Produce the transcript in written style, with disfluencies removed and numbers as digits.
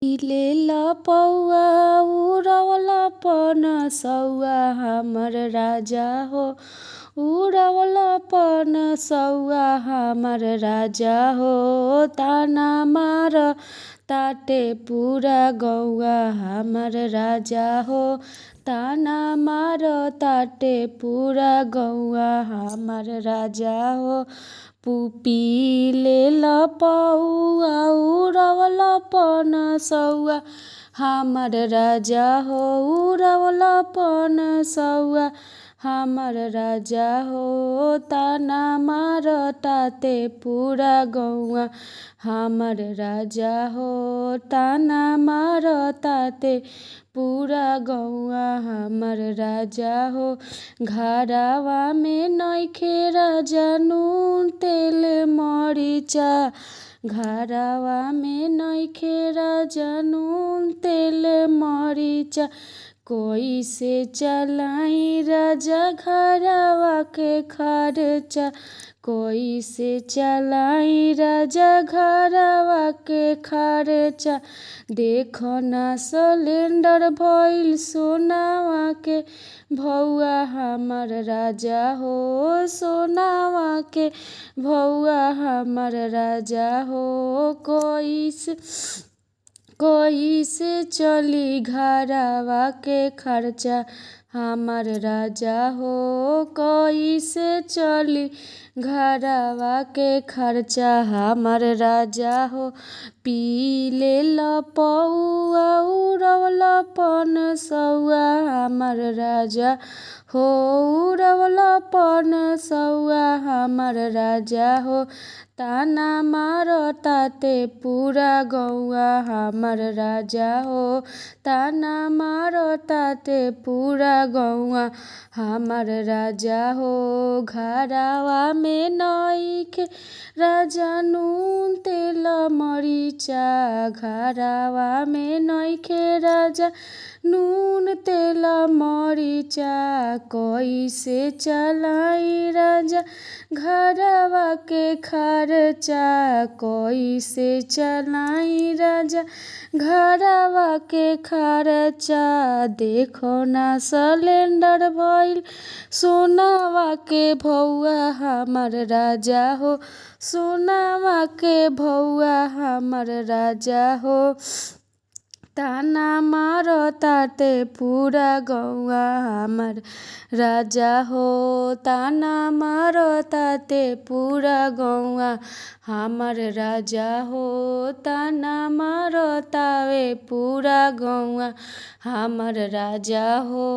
लेला पौआ उड़वला पनसौआ हमर राजा हो। उड़वला पनसौआ हमर राजा हो। ताना मार ताटे पूरा गौआ हमर राजा हो। ताना मार ताटे पूरा गौआ हमर राजा हो। पुपी लेला पौआ उड़वला पनसौआ हमर राजा हो। उड़वला पनसौआ हमर राजा हो। ताना मार ताटे पूरा गौआ हमर राजा हो। ताना मार ताटे पूरा गौआ हमर राजा हो। घरवा में नइखे राजा नून तेल मरिचा। घरवा में नइखे राजा नून तेल मरिचा। कइसे चलाई राजा घरवा के खर्चा। कइसे चलाई राजा घरवा के खर्चा। देखो ना सिलेंडर भइल सोनावा के भौआ हमर राजा हो। सोनावा के भौआ हमर राजा हो। कइसे चली घरवा के खर्चा हमर राजा हो। कइसे चली घरवा के खर्चा हमर राजा हो। पी लेला पौआ उड़वला पनसौआ हमर राजा हो। उड़वला पनसौआ हमर राजा हो। ताना मार ताटे पूरा गौआ हमर राजा हो। ताना मार ताटे पूरा गौआ हमर राजा हो। घरवा में नइखे राजा नून तेल मरिचा। घरवा में नइखे राजा नून तेल मरिचा। कइसे चलाई राजा घरवा के खर्चा। कइसे चलाई राजा घरवा के खर्चा। देखो ना सिलेंडर भइल सोनावा के भौआ हमर राजा हो। सोनावा के भौआ हमर राजा हो। ताना मार ताटे पूरा गौआ हमर राजा हो। ताना मार ताटे पूरा गौआ हमर राजा हो। ताना मार तावे पूरा गौआ हमर राजा हो।